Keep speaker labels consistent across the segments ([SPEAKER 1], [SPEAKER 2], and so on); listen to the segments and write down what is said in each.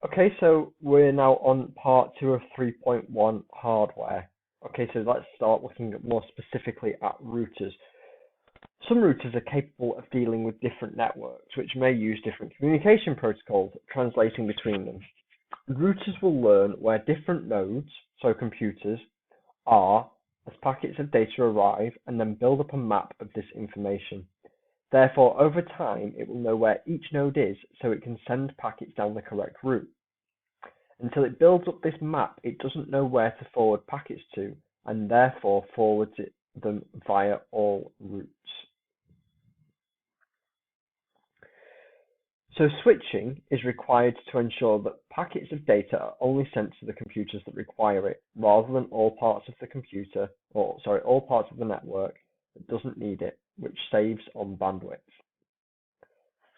[SPEAKER 1] Okay, so we're now on part 2 of 3.1 hardware. Okay, so let's start looking more specifically at routers. Some routers are capable of dealing with different networks, which may use different communication protocols, translating between them. Routers will learn where different nodes, so computers, are as packets of data arrive and then build up a map of this information. Therefore, over time, it will know where each node is so it can send packets down the correct route. Until it builds up this map, it doesn't know where to forward packets to, and therefore forwards them via all routes. So switching is required to ensure that packets of data are only sent to the computers that require it, rather than all parts of the computer, all parts of the network that doesn't need it, which saves on bandwidth.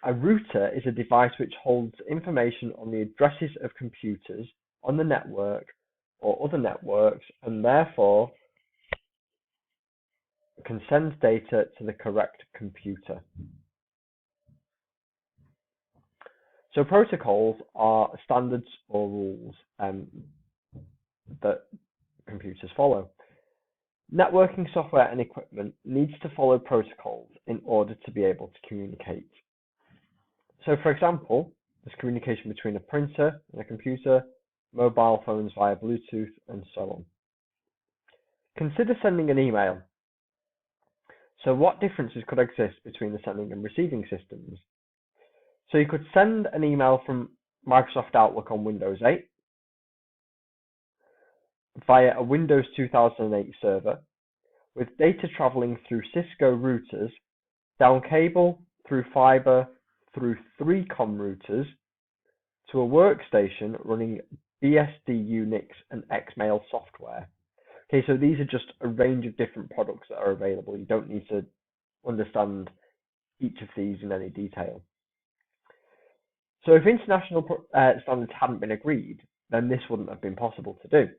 [SPEAKER 1] A router is a device which holds information on the addresses of computers on the network or other networks, and therefore can send data to the correct computer. So protocols are standards or rules that computers follow. Networking software and equipment needs to follow protocols in order to be able to communicate. So for example, there's communication between a printer and a computer, mobile phones via Bluetooth, and so on. Consider sending an email. So what differences could exist between the sending and receiving systems? So you could send an email from Microsoft Outlook on Windows 8 via a Windows 2008 server with data traveling through Cisco routers, down cable, through fiber, through 3 COM routers to a workstation running BSD Unix and Xmail software. Okay, so these are just a range of different products that are available. You don't need to understand each of these in any detail. So if international standards hadn't been agreed, then this wouldn't have been possible to do.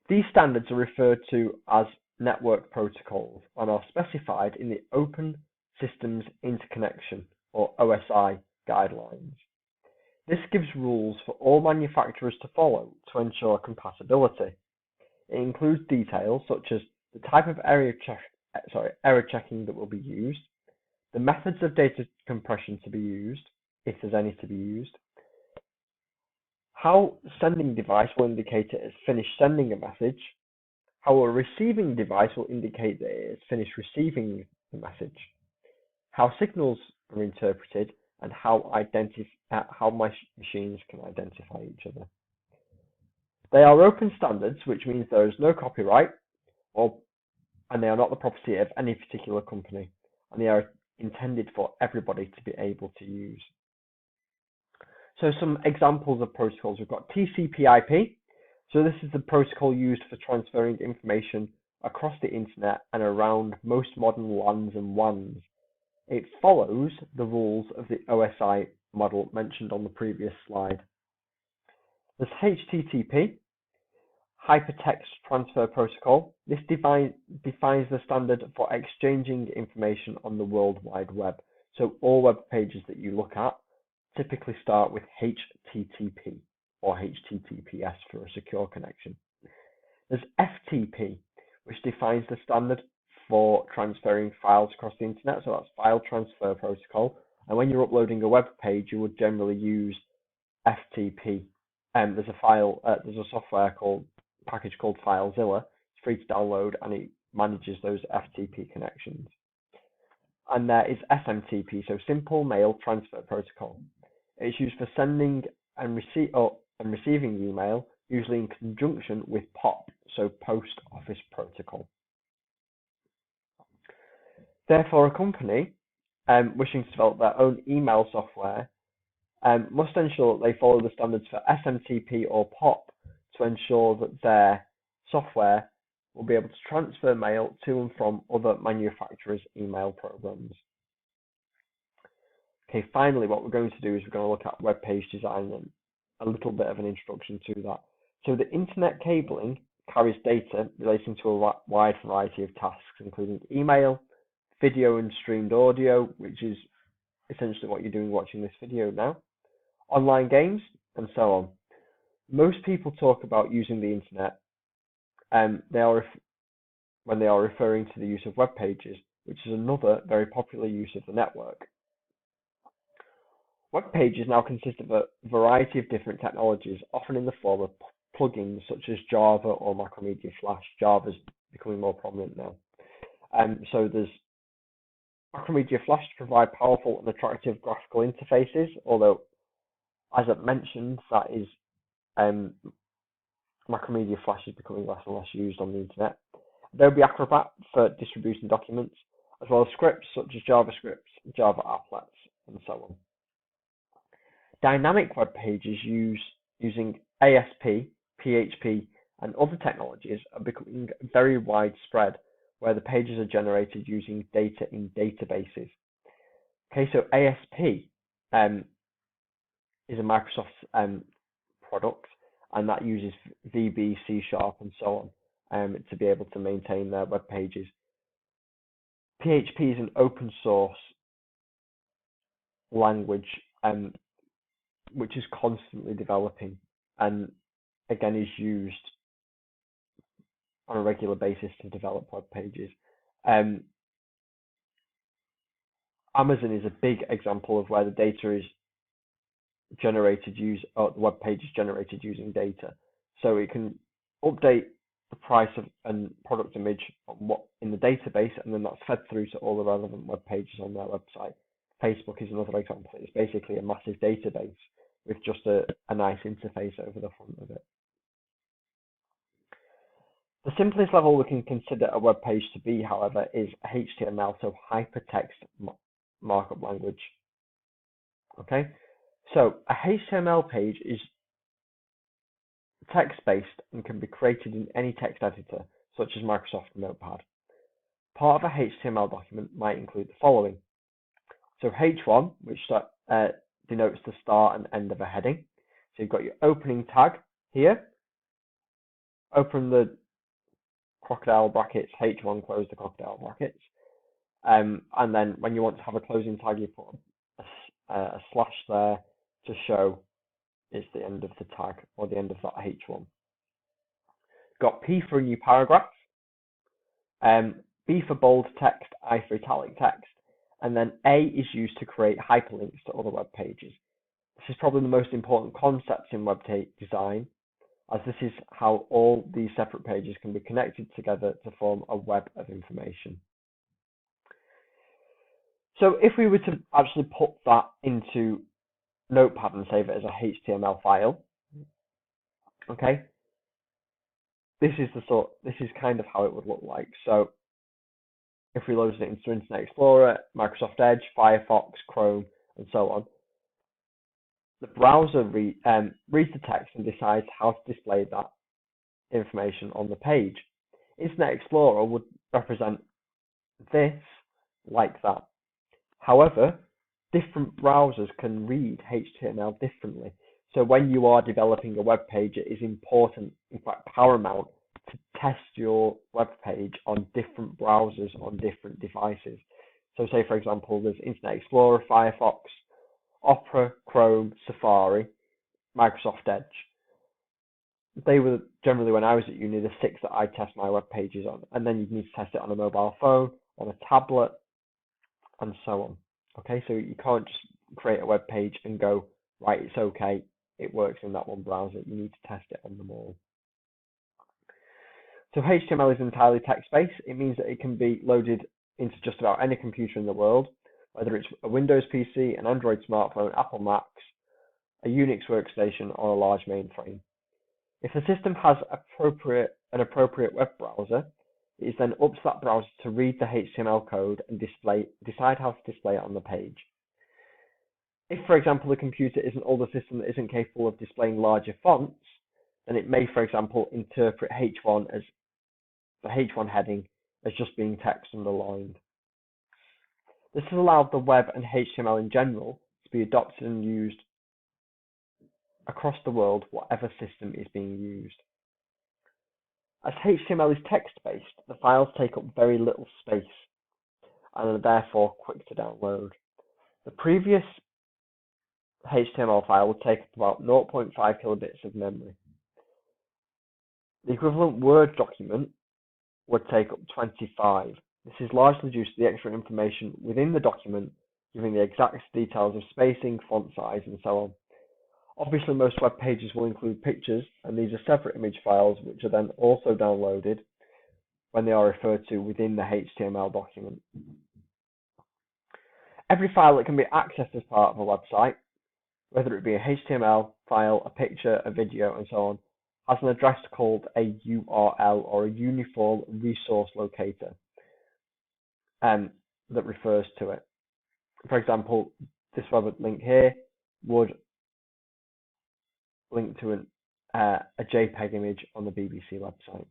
[SPEAKER 1] These standards are referred to as network protocols and are specified in the Open Systems Interconnection, or OSI, guidelines. This gives rules for all manufacturers to follow to ensure compatibility. It includes details such as the type of error checking that will be used, the methods of data compression to be used, if there's any to be used, how the sending device will indicate it has finished sending a message, how a receiving device will indicate that it has finished receiving the message, how signals are interpreted, and how machines can identify each other. They are open standards, which means there is no copyright, and they are not the property of any particular company, and they are intended for everybody to be able to use. So some examples of protocols, we've got TCP/IP. So this is the protocol used for transferring information across the internet and around most modern LANs and WANs. It follows the rules of the OSI model mentioned on the previous slide. There's HTTP, Hypertext Transfer Protocol. This defines the standard for exchanging information on the World Wide Web. So all web pages that you look at typically start with HTTP or HTTPS for a secure connection. There's FTP, which defines the standard for transferring files across the internet. So that's File Transfer Protocol. And when you're uploading a web page, you would generally use FTP. There's a package called FileZilla. It's free to download, and it manages those FTP connections. And there is SMTP, so Simple Mail Transfer Protocol. It's used for sending and receiving email, usually in conjunction with POP, so Post Office Protocol. Therefore, a company wishing to develop their own email software must ensure that they follow the standards for SMTP or POP to ensure that their software will be able to transfer mail to and from other manufacturers' email programs. Okay, finally, what we're going to do is we're going to look at web page design and a little bit of an introduction to that. So the internet cabling carries data relating to a wide variety of tasks, including email, video and streamed audio, which is essentially what you're doing watching this video now, online games, and so on. Most people talk about using the internet, when they are referring to the use of web pages, which is another very popular use of the network. Web pages now consist of a variety of different technologies, often in the form of plugins such as Java or Macromedia Flash. Java's becoming more prominent now. So there's Macromedia Flash to provide powerful and attractive graphical interfaces, although, as I've mentioned, that is Macromedia Flash is becoming less and less used on the internet. Adobe Acrobat for distributing documents, as well as scripts such as JavaScript, Java applets, and so on. Dynamic web pages using ASP, PHP, and other technologies are becoming very widespread, where the pages are generated using data in databases. Okay, so ASP is a Microsoft product, and that uses VB, C#, and so on to be able to maintain their web pages. PHP is an open source language which is constantly developing, and again is used on a regular basis to develop web pages. Amazon is a big example of where the data is generated the web page is generated using data, so it can update the price of a product image in the database, and then that's fed through to all the relevant web pages on their website. Facebook is another example. It's basically a massive database with just a nice interface over the front of it. The simplest level we can consider a web page to be, however, is HTML, so hypertext markup language. Okay, so a HTML page is text-based and can be created in any text editor, such as Microsoft Notepad. Part of a HTML document might include the following. So H1, which denotes the start and end of a heading. So you've got your opening tag here. Open the crocodile brackets, H1, close the crocodile brackets. And then when you want to have a closing tag, you put a slash there to show it's the end of the tag or the end of that H1. Got P for a new paragraph, B for bold text, I for italic text, and then A is used to create hyperlinks to other web pages. This is probably the most important concept in web design, as this is how all these separate pages can be connected together to form a web of information. So if we were to actually put that into Notepad and save it as a HTML file, okay, this is kind of how it would look like. So if we loaded it into Internet Explorer, Microsoft Edge, Firefox, Chrome, and so on, the browser reads the text and decides how to display that information on the page. Internet Explorer would represent this like that. However, different browsers can read HTML differently. So when you are developing a web page, it is important, in fact paramount, to test your web page on different browsers on different devices. So say, for example, there's Internet Explorer, Firefox, Opera, Chrome, Safari, Microsoft Edge. They were generally, when I was at uni, the 6 that I test my web pages on. And then you need to test it on a mobile phone, on a tablet, and so on. Okay, so you can't just create a web page and go, right, it's okay, it works in that one browser. You need to test it on them all. So HTML is entirely text-based. It means that it can be loaded into just about any computer in the world, whether it's a Windows PC, an Android smartphone, Apple Macs, a Unix workstation, or a large mainframe. If the system has an appropriate web browser, it is then up to that browser to read the HTML code and decide how to display it on the page. If, for example, the computer is an older system that isn't capable of displaying larger fonts, then it may, for example, interpret H1 as the H1 heading as just being text underlined. This has allowed the web and HTML in general to be adopted and used across the world, whatever system is being used. As HTML is text-based, the files take up very little space and are therefore quick to download. The previous HTML file would take up about 0.5 kilobits of memory. The equivalent Word document would take up 25. This is largely due to the extra information within the document, giving the exact details of spacing, font size, and so on. Obviously, most web pages will include pictures, and these are separate image files which are then also downloaded when they are referred to within the HTML document. Every file that can be accessed as part of a website, whether it be a HTML file, a picture, a video, and so on, has an address called a URL, or a Uniform Resource Locator, that refers to it. For example, this web link here would link to a JPEG image on the BBC website.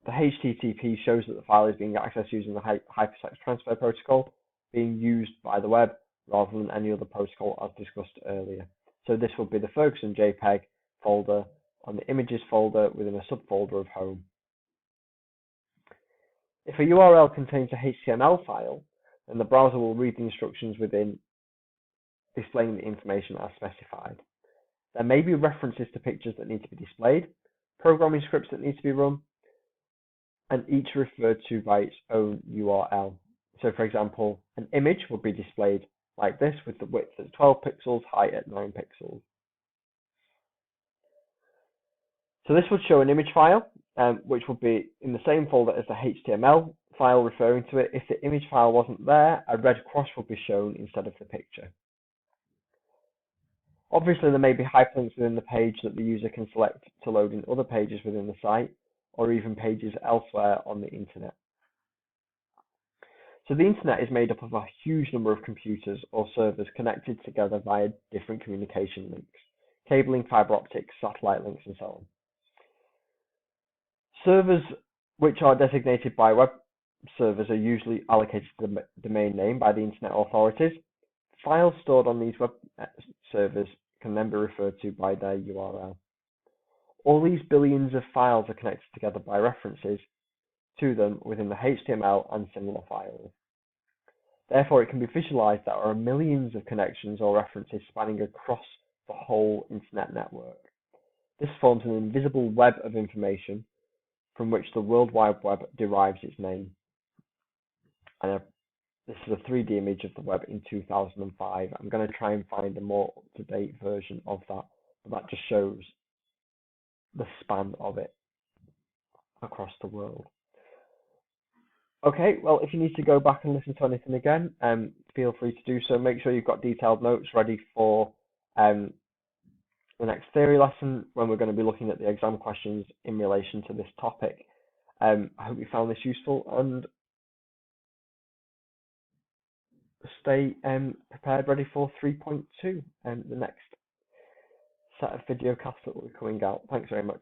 [SPEAKER 1] The HTTP shows that the file is being accessed using the hypertext transfer protocol being used by the web rather than any other protocol as discussed earlier. So this will be the Ferguson JPEG folder on the images folder within a subfolder of home. If a URL contains a HTML file, then the browser will read the instructions within, displaying the information as specified. There may be references to pictures that need to be displayed, programming scripts that need to be run, and each referred to by its own URL. So for example, an image would be displayed like this with the width at 12 pixels, height at 9 pixels. So this would show an image file, which would be in the same folder as the HTML file referring to it. If the image file wasn't there, a red cross would be shown instead of the picture. Obviously, there may be hyperlinks within the page that the user can select to load in other pages within the site, or even pages elsewhere on the internet. So the internet is made up of a huge number of computers or servers connected together via different communication links, cabling, fiber optics, satellite links, and so on. Servers which are designated by web servers are usually allocated to the domain name by the internet authorities. Files stored on these web servers can then be referred to by their URL. All these billions of files are connected together by references to them within the HTML and similar files. Therefore, it can be visualized that there are millions of connections or references spanning across the whole internet network. This forms an invisible web of information from which the World Wide Web derives its name. And this is a 3D image of the web in 2005. I'm going to try and find a more up-to-date version of that, but that just shows the span of it across the world. Okay, well, if you need to go back and listen to anything again, feel free to do so. Make sure you've got detailed notes ready for the next theory lesson, when we're going to be looking at the exam questions in relation to this topic. I hope you found this useful, and stay prepared, ready for 3.2 and the next set of video casts that will be coming out. Thanks very much.